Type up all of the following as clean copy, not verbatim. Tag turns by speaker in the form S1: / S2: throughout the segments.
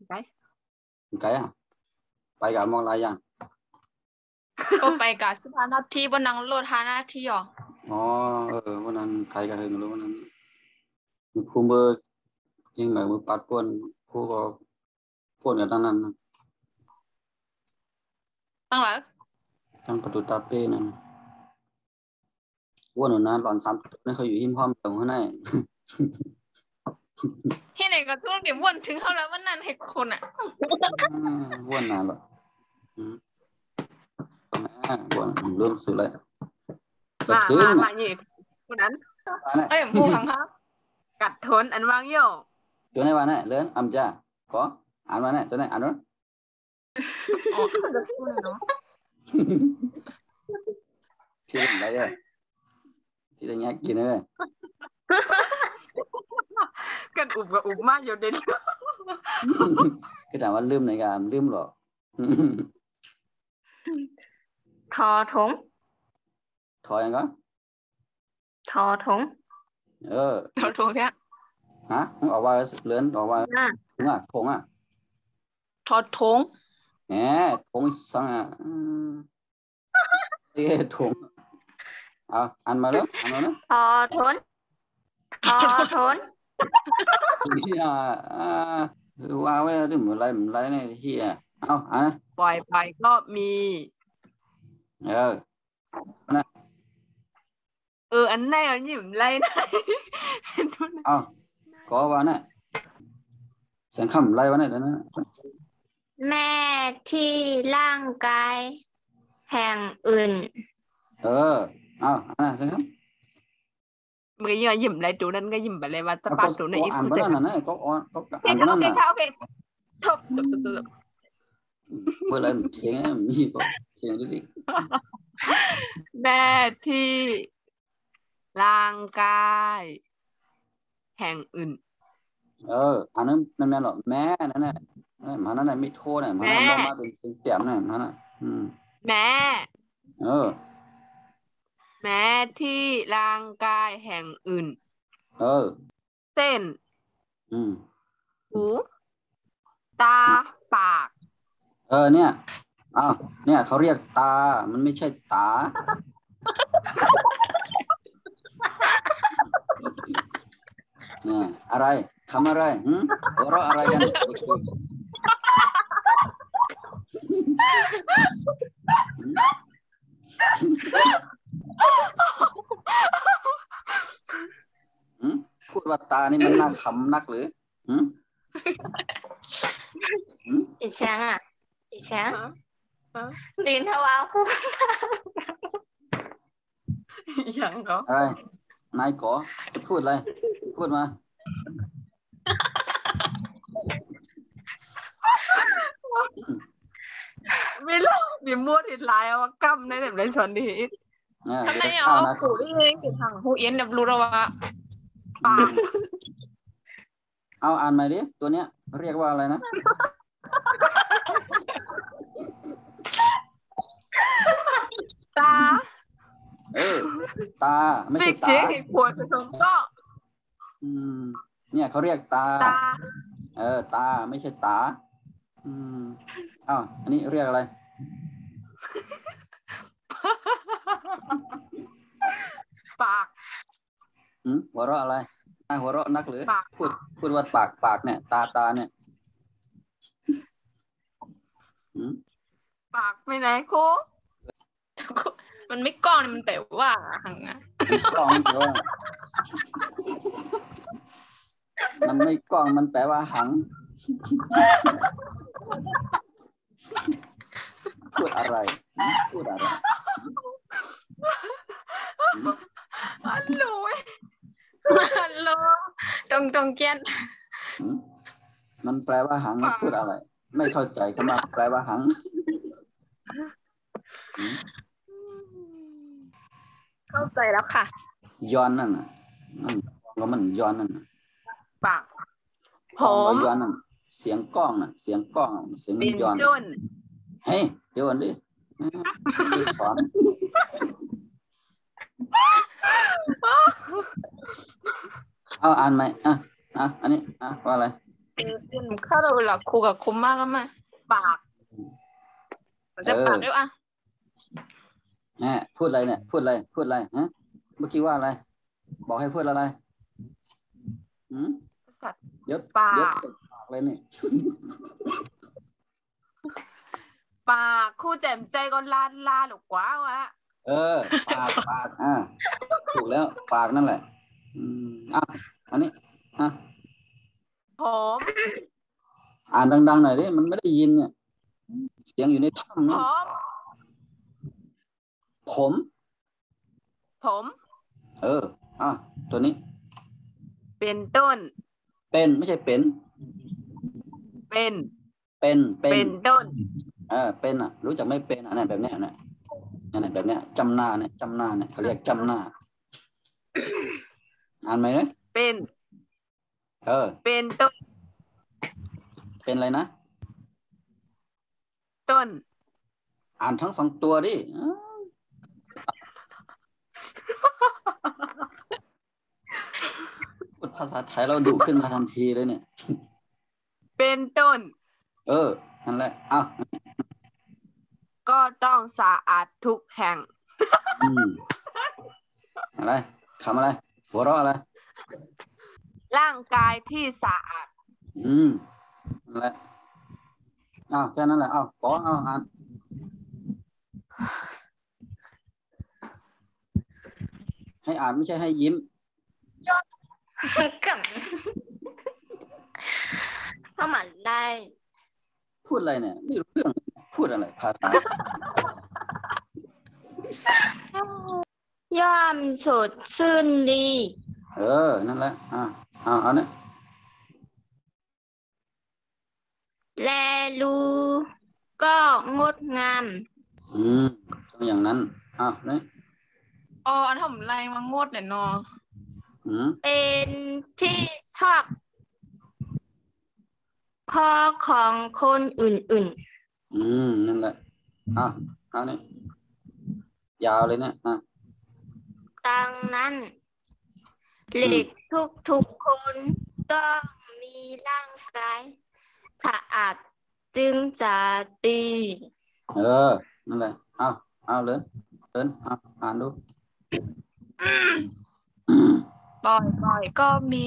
S1: cái àไปกับมองอะไรยัง
S2: ก็ไปกับ15 นาทีบนนั่งรถ5 นาทีอ๋อ
S1: วันนั้นใครกับเฮงรู้วันนั้นครูเบอร์ยังไงมือปัดป่วนครูก็ป่วนกับตั้งนั้น
S2: ตั้งหลัก
S1: ตั้งประตูตาเป้นั่นวันนั้นหลอน3ตัวนี่เขาอยู่หิ้มห้อมตรงข้างใน
S2: เฮ็ดให้ก็ช่วงเดี๋ยววนถึงเฮาแล้ววันนั้นให้คนอ่ะ
S1: วนนานหรอวนเริ่มสุดเลย
S3: จะถึงมาหยิบคนนั้น
S2: เอ้ยผู้หังครับ
S3: กัดทนอันวางโย่
S1: ตัวไหนวะเนี่ยเลื่อนอ่ำจ้าcóอ่านวะเนี่ยตัวไหนอ่านวะพี่เป็นไรอ่ะพี่จะแงกินเลย
S3: กันอุบกับอุบมากอยู่เด่น
S1: คือถามว่าลืมไหนกันลืมหรอ
S3: ทอถง
S1: ทอยังก็
S3: ทอถง
S2: ทอถงแท้
S1: ฮะมึงออกว่าเลื่อนออกว่าถงอ่ะถงอ่ะ
S2: ทอถง
S1: แหมถงสังอ่ะถงอ่านมาแล้วอ่านมาแล้ว
S3: ทอทนทอทน
S1: ว่าไว้ที่เหมือนไรเนี่ยที่อ่ะ
S3: ปล่อยไปก็มีอันไหนหยิบไรไหน
S1: cóว่าเนี่ยเสียงคำไรวะเนี่ยนะ
S3: แม่ที่ร่างกายแห่งอื่น
S1: เสียงคำ
S3: เมื่อกี้ยิ้มไรตัวนั้นก็ยิ้มไปเลยว่าตะปาตัวนั้นอีก
S1: อ่านบ้านนั่นนะก็อ่านบ้านนั่นนะ
S3: โอเคทบ
S1: เมื่อไรเสียงมีก็เสียงดิ
S3: แม่ที่ร่างกายแห่งอื่น
S1: อันนั้นนั่นหรอแม่นั่นน่ะมันนั่นน่ะไม่โทษน่ะมันนั่นมาเป็นเสียงเตียมน่ะมันน่ะ
S3: แม่
S1: แม่
S3: ที่ร่างกายแห่งอื่นเส้นหูตาปาก
S1: เนี่ยเนี่ยเขาเรียกตามันไม่ใช่ตาเนี่ยอะไรทำอะไรหัวเราะอะไรกันพูดว่าตานี่มันน่าขำนักหรือ
S3: อีแฉงอีแฉงดินทวารพูดยังเหรอ
S1: อะไรนายก่อจะพูดอะไรพูดมา
S3: ไม่รู้มีมัวติดลายว่ากำในแบบในส่วนนี้
S2: ทำไมเอาขู่ได้เลยติดทางหูเอ็นแบบรู้แล้วว่าปาก
S1: อ่านใหม่ดิตัวเนี้ยเรียกว่าอะไรนะ
S3: ตา
S1: ตาไม่ใช่ตา
S3: ปวดสมก็
S1: เนี่ยเขาเรียกตาตาไม่ใช่ตาอันนี้เรียกอะไร
S3: ปาก
S1: หัวเราะอะไรหัวเราะนักหรือพูดว่าปากเนี่ยตาเนี่ย
S3: ปากไปไหนครู
S2: มันไม่กล้องมันแปลว่าหัง
S1: กล้องแปลว่ามันไม่กล้องมันแปลว่าหังพูดอะไร
S3: ฮัลโหล
S2: ตรงเกียน
S1: มันแปลว่าหังพูดอะไรไม่เข้าใจคำว่าแปลว่าหัง
S2: เข้าใจแล้วค่ะ
S1: ย้อนนั่นน่ะมันย้อนนั่น
S3: ปาก
S1: ผมย้อนนั่นเสียงกล้องน่ะเสียงกล้องเสียงย้อนเฮ้ยเดี๋ยวดิสอนอ่านไหมอันนี้ว่าอะไร
S2: เข้าเราหลักครูกับคุ้มมากก็มาปากมันจะปากด้วยอ่ะ
S1: พูดอะไรเนี่ยพูดอะไรฮะเมื่อกี้ว่าอะไรบอกให้พูดอะไรเดี๋ยวปากเลยนี่
S3: ปากคู่แจ่มใจก็ลาหรือกว่าวะ
S1: ปากถูกแล้วปากนั่นแหละอันนี้
S3: ผม
S1: อ่านดังๆหน่อยดิมันไม่ได้ยินเนี่ยเสียงอยู่ในถ้ำผมตัวนี้
S3: เป็นต้น
S1: เป็นไม่ใช่เป็น
S3: ต้น
S1: เป็นรู้จักไม่เป็นเนี่ยแบบเนี้ยนะเนี่ยแบบเนี้ยจำหน้าเนี่ยเขาเรียกจำหน้าอ่านไหมเนี่ย
S3: เป็นต้น
S1: เป็นอะไรนะ
S3: ต้น
S1: อ่านทั้งสองตัวดิพูดภาษาไทยเราดุขึ้นมาทันทีเลยเนี่ย
S3: เป็นต้น
S1: นั่นแหละ
S3: ก็ต้องสะอาดทุกแห่ง
S1: อะไรคำอะไรหัวเราะอะไร
S3: ร่างกายที่สะอาด
S1: นั่นแหละแค่นั้นแหละขออ่านให้อ่านไม่ใช่ให้ยิ้ม
S2: กันเข้ามาได้
S1: พูดอะไรเนี่ยไม่รู้เรื่องพูดอะไรภาษา
S2: ย่อมสดชื่นดี
S1: นั่นแหละเอาเนี่ย
S2: แลดูก็งดงาม
S1: ต้องอย่างนั้นนี่
S2: อันทำไรมางดเนี่ยเนาะ
S3: เป็นที่ชอบพอของคนอื่น
S1: นั่นแหละเอาเนี่ยยาวเลยเนี่ย
S3: ดังนั้นเด็กทุกคนต้องมีร่างกายสะอาดจึงจะดี
S1: นั่นแหละเอาเลยอ่านดู
S2: บ่อยก็มี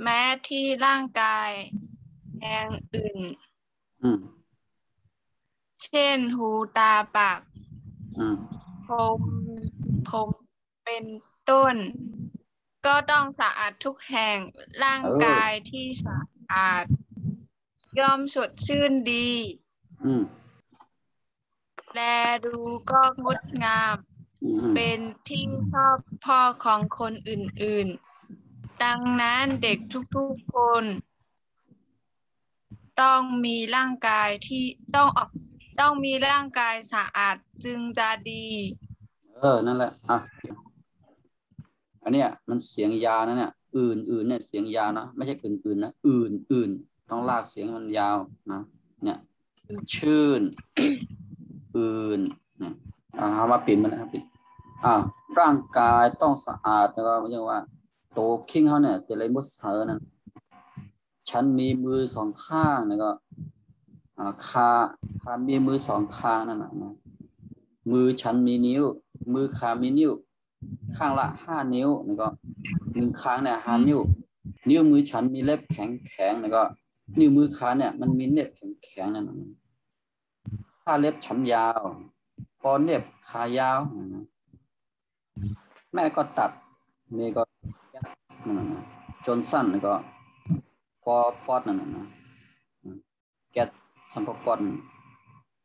S2: แม้ที่ร่างกายแห่งอื่นเช่นหูตาปากผมเป็นต้นก็ต้องสะอาดทุกแห่งร่างกายที่สะอาดย่อมสดชื่นดีแลดูก็งดงามเป็นที่ชอบพอของคนอื่นๆดังนั้นเด็กทุกๆคนต้องมีร่างกายที่ต้องมีร่างกายสะอาดจึงจะดี
S1: นั่นแหละอันเนี้ยมันเสียงยานะเนี่ยอื่นเนี่ยเสียงยานะไม่ใช่อื่นนะอื่นต้องลากเสียงมันยาวนะเนี่ยชื่นอื่นเนี่ยเอามาปิดมันนะครับปิดร่างกายต้องสะอาดแล้วก็ไม่ใช่ว่าโตคิงเขาเนี่ยแต่ไรมุสเซอร์นั่นฉันมีมือสองข้างแล้วก็ขามีมือสองข้างนั่นนะมือฉันมีนิ้วมือขามีนิ้วข้างละ5 นิ้วแล้วก็1ข้างเนี่ย5 นิ้วนิ้วมือฉันมีเล็บแข็งแล้วก็นิ้วมือขาเนี่ยมันมีเล็บแข็งนั่นนะถ้าเล็บฉันยาวพอเล็บขายาวแม่ก็ตัดเมย์ก็จนสั้นแล้วก็พอปอดนั่นนะแกะสัมพปอด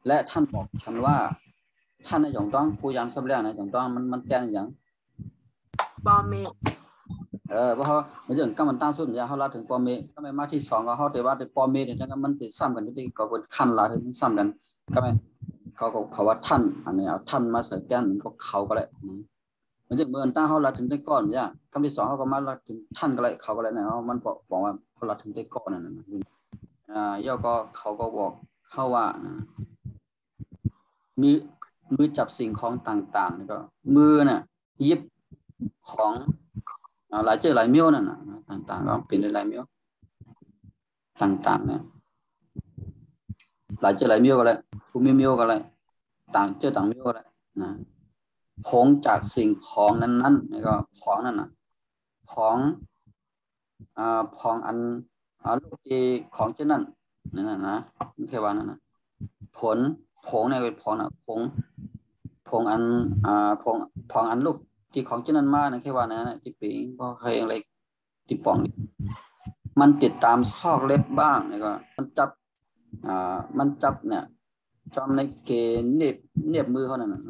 S1: และท่านบอกฉันว่าท่านในอย่างต้องผู้ยามสับเลี้ยงในอย่างต้องมันแตงอย่าง
S3: ปอเม
S1: เพราะเขาในเรื่องก็มันตั้งสุดอย่างเขาลาถึงปอเมก็ไม่มาที่2ก็เขาแต่ว่าแต่ปอเมเนี่ยจังมันติดซ้ำกันที่ก็เป็นขั้นลาถึงซ้ำกันก็ไม่เขาว่าท่านอันนี้เอาท่านมาใส่แก้นก็เขาก็เลยมันจะเมื่อตั้งเขาลาถึงได้ก้อนเนี่ยคำที่2เขาก็มาลาถึงท่านก็เลยเขาก็เลยเนี่ยมันบอกว่าเขาลาถึงได้ก้อนนั่นนะย่อก็เขาก็บอกเขาว่ามือจับสิ่งของต่างๆก็มือเนี่ยยิบของหลายเจอหลายเมี้ยวนั่นนะต่างๆก็เป็นหลายเมี้ยว ต่างๆเนี่ยหลายเจอหลายมิวกันเลยภูมิมิวกันเลยต่างเจอต่างมิวกันเลยนะผงจากสิ่งของนั้นๆนี่ก็ของนั่นนะของของอันลูกดีของเช่นนั้นนั่นนะไม่ใช่ว่านั่นนะผงเนี่ยเป็นผงนะผงอันผงอันลูกที่ของเช่นนั้นมากนะแค่ว่านะที่ปีงก็เคยอะไรที่ป่องมันติดตามซอกเล็บบ้างนี่ก็มันจับเนี่ยจอมในเกเน็บมือเขานั่นนะ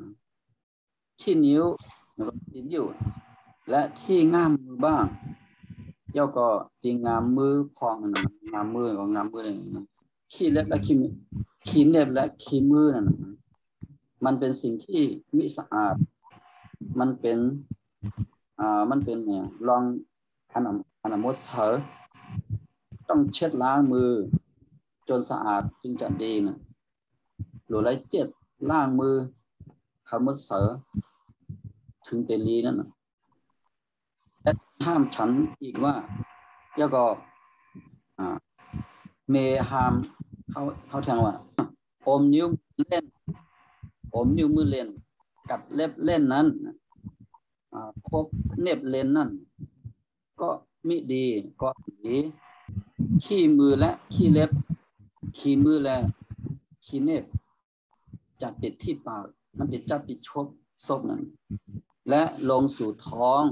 S1: ที่นิ้วติดอยู่และที่ง่ามมือบ้างย่อก็ตีงามมือพองนั่นนะงามมือของงามมือนี่ขี้เล็บและขี้เน็บและขี้มือนั่นนะมันเป็นสิ่งที่มิสะอาดมันเป็นเนี่ยลองอนามัยเถอะต้องเช็ดล้างมือจนสะอาดจึงจะดีนะหรือไรเจ็ดล้างมือทำมัดเถอะถึงเตลีนั่นนะและห้ามฉันอีกว่าย่อก็เมหามเขาแทงว่าอมนิ้วเล่นมือเล่นกัดเล็บเล่นนั้นคบเน็บเล่นนั่นก็มิดีก็ดีขี้มือและขี้เล็บขี้มือและขี้เน็บจะติดที่ปากมันติดจับติดชบซบนั่นและลงสู่ท้อง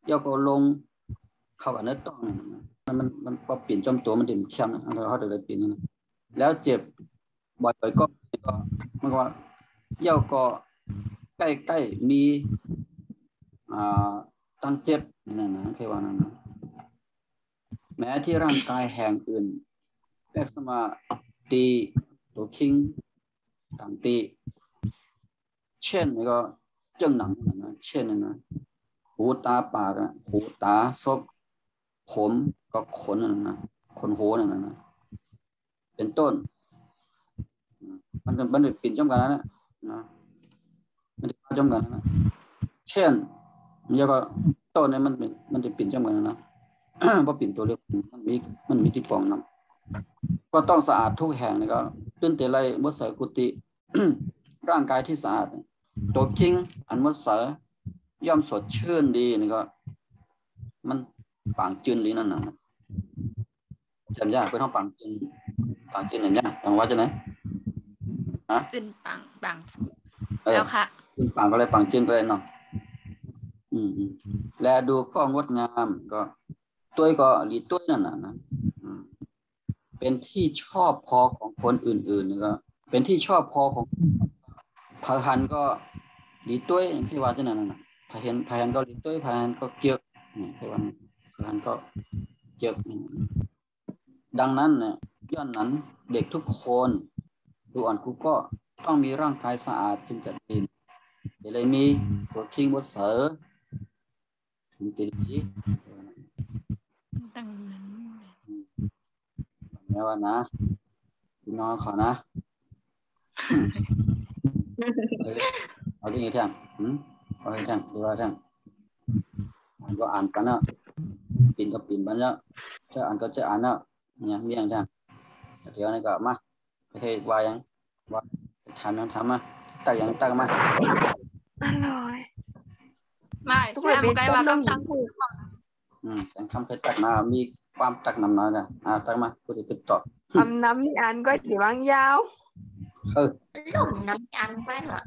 S1: ย่อก็ลงเข้ากับเนื้อต้องมันพอเปลี่ยนจอมตัวมันดิ่มเข้มนะเขาจะเลยเปลี่ยนนะแล้วเจ็บบ่อยๆก็มันก็เย่าก็ใกล้ๆมีตั้งเจ็บนั่นนะแค่ว่านั้นนะแม้ที่ร่างกายแห่งอื่นแปกสมาตีตัวคิงต่างตีเช่นนี่ก็เจ้งหนังนะเช่นนะหูตาปากนะหูตาซบผมก็ขนนั่นนะขนโหนั่นนะเป็นต้นมันปิ่นจ้องกันนะมันจ้องกันนะเช่นมันก็ต้นเนี่ยมันจะปิ่นจ้องกันนะเพราะปิ่นตัวเล็กมันมีที่ปองน้ำก็ต้องสะอาดทุกแห่งนี่ก็ตื้นเตลัยมดเสกุติ ร่างกายที่สะอาดตัวคิงอันมดเสย่อมสดชื่นดีนี่ก็มันปางจืนลีนั่นน่ะจำยากเพื่อนห้องปางจืนอย่างยากอย่างว่าจะไหน
S2: จืนปังแล้วค่ะ
S1: จืนปังก็เลยปังจืนก็เลยเนาะและดูก็งดงามก็ตัวก็หลีตัวนั่นน่ะนะเป็นที่ชอบพอของคนอื่นๆนี่ก็เป็นที่ชอบพอของพาหันก็หลีตัวที่ว่าจะนั่นน่ะพาหันก็หลีตัวพาหันก็เกี่ยวที่ว่าพาหันก็เกี่ยวดังนั้นเนี่ยย้อนนั้นเด็กทุกคนดูอ่อนกูก็ต้องมีร่างกายสะอาดจึงจะดีเดี๋ยวเลยมีตัวทิ้งบดเสือถึงจะดี
S2: ดังนั้น
S1: แล้วนะพี่น้องขอนะเอาจริงๆท่านเอาให้ท่านดูว่าท่านก็อ่านกันนะปิ่นก็ปิ่นบ้านเนาะจะอ่านก็จะอ่านเนาะเนี่ยมีอย่างท่านเดี๋ยวนี้ก็มาประเทศวายังว่าทำมาตักยังตักมา
S2: อร่อยไม่แซมไกลว่ากำตังถูก
S1: แสงคำเคยตักมามีความตักนำมากันตักมาพูดถึงเป็นต่อ
S2: คำน้ำนี่อันก็ถือว่ายาว
S3: ลงน้ำอันไปเหร
S1: อ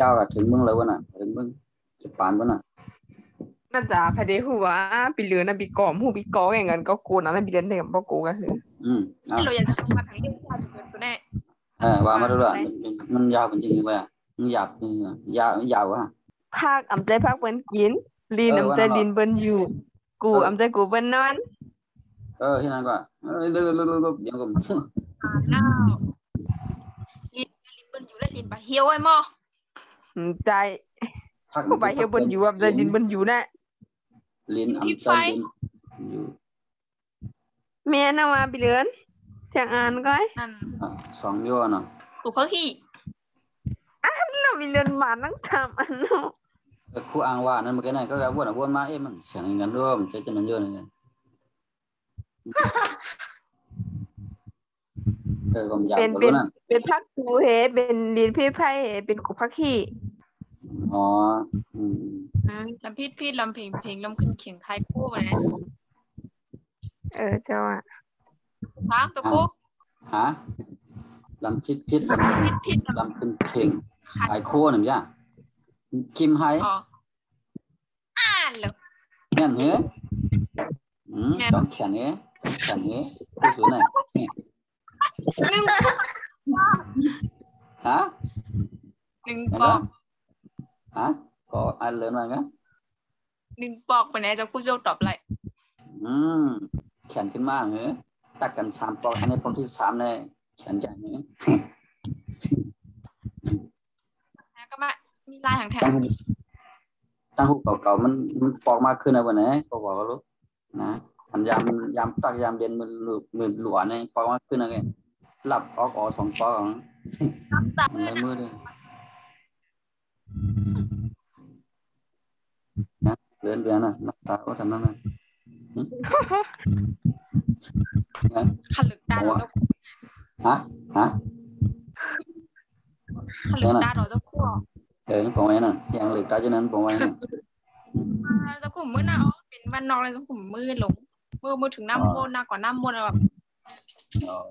S1: ยาวถึงมึงเลยวะน่ะถึงมึงจะปานวะน่ะ
S2: น่าจะพอดีหัวปีเหลือนะปีกอมหูปีกออย่างนั้นก็กูนะแล้วปีเล่นเด็กก็กูก็คือที่เราอยากจะมาทางนี้ว่าจะเป็นสุดแน่
S1: ว่ามาด้วยมันยาวจริงๆไปมันหยาบจริงยาววะ
S2: ภาคอำใจภาคเปิ้นกินลีนอำใจลีนเปิ้นอยู่กูอำใจกูเปิ้นนอน
S1: ที่นั่นก็เดี๋ยวก็
S2: น้าวลีนเปิ้นอยู่และลีนปะเหี่ยวไอ้หมอใจผู้ปะเหี่ยวเปิ้นอยู่อำใจลีนเปิ้นอยู่นะ
S1: ลีนอำใจลีนอยู่
S2: แม่น่ะว่าปีเลือนแทงอ่านก้อย
S1: 2โยน่ะ
S2: กูเพิ่งขี้เราปีเลือนมาทั้ง3อันเนาะ
S1: ครูอ้างว่านั่นเมื่อกี้นั่นก็วนมามันเสียงอย่างนั้นด้วยมันจะนั่นเยอะเลย còn giảm
S4: เป็น
S1: ตัว
S4: เป็น
S1: นั่น
S4: เป็นพักคูเฮเป็นลีนพี่ไพ่เฮเป็นกุพักขี้
S1: อ๋อ
S2: ลำพิษลำเพลงลำขึ้นเขียงคลายคู่มาเนี่ย
S4: เจ้าอ่ะ
S2: พักตัวปุ๊ก
S1: ฮะลำพิษลำ
S2: พิษ
S1: ลำขึ้นเข่งหายโค้หนึ่งจ้ะคิมไฮ
S2: อ๋ออ่านเลย
S1: เนี่ยเหรอต้องแขนเหรอต้องแขนเหรอผู้สูงเนี่ย
S2: หนึ่ง
S1: ฮะ
S2: หนึ่ง
S1: เห็น
S2: ป
S1: ปะ
S2: อก
S1: ฮะก็อันเลินมาไง
S2: หนึ่งปอกไปไหนจะกู้โจตอบไร
S1: แขนขึ้นมาเหรอตักกัน3 ปอกอันนี้ปอกที่3เลยแขนใหญ่เหรอ
S2: ก็มามีลายหางแถว
S1: ตั้งหูเก่าๆมันปอกมากขึ้นนะวันนี้ก็บอกว่าลูกนะมันยามตักยามเรียนมันหลวนี่ปอกมากขึ้นนะไงหลับออก2 ปอกมันเลยมือเลยนะเรียนเรียนน่ะนักตาว่าทันนั้นนะ
S2: ขันลึกด้านเราจะคู่
S1: ฮะ
S2: ขันลึกด้านเราจะคู่
S1: ปอกไว้น่ะยังเหลือตาจะนั้นปอกไว้น่ะ
S2: จะกลุ่มมือหน้าเป็นวันนอกเลยจะกลุ่มมือหลงมือถึงน้ำมนต์นะก่อนน้ำมนต์แบบ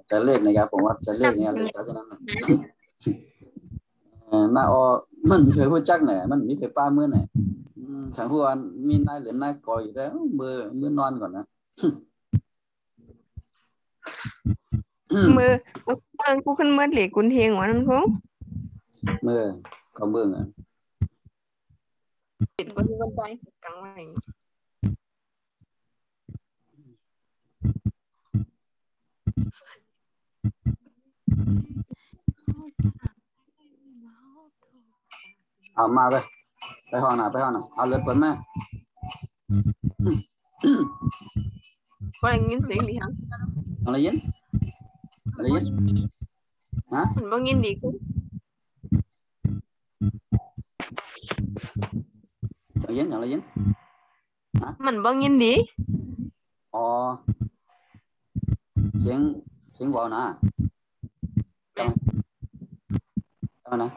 S1: จะเลขนะครับผมว่าจะเลขเนี่ยเหลือตาจะนั้นน่ะหน้าอมันเคยพูดจักไหนมันมีเคยป้ามือไหนฉันพูดว่ามีนายเหลือนายก่ออยู่แล้วมือนอนก่อนนะ
S4: มือกูขึ้นมือเหล็กกุนเทียงหัวนั่นคง
S1: มือก็มือ
S4: เห็นคนวันใจกลางวัน
S1: เอามาไปห้องน่ะเอาเลือดเปิดมา
S4: ก็ได้ยินเสียงดีฮะ
S1: อะไรยินฮะ
S4: มันบ่ยินดีกู
S1: อะไรยิน
S4: มันบ่ยินดี
S1: อ๋อเสียงเบานะทำไมนะ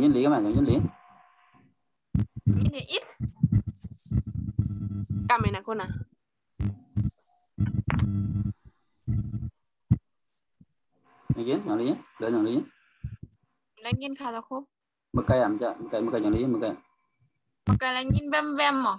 S1: ยินหลีก็ไหมยินหลี
S2: นี่เนี่ยอิด
S4: กำไมนะคนน่ะ
S1: ยินอะไรยินเดินอะไรยิน
S2: แล้วยินค่ะจะคู่
S1: เมื่อไกลอ่ะจะเมื่อไกลอย่างนี้เมื่อไกล
S2: ปากกาแล้วยินแวมหรอ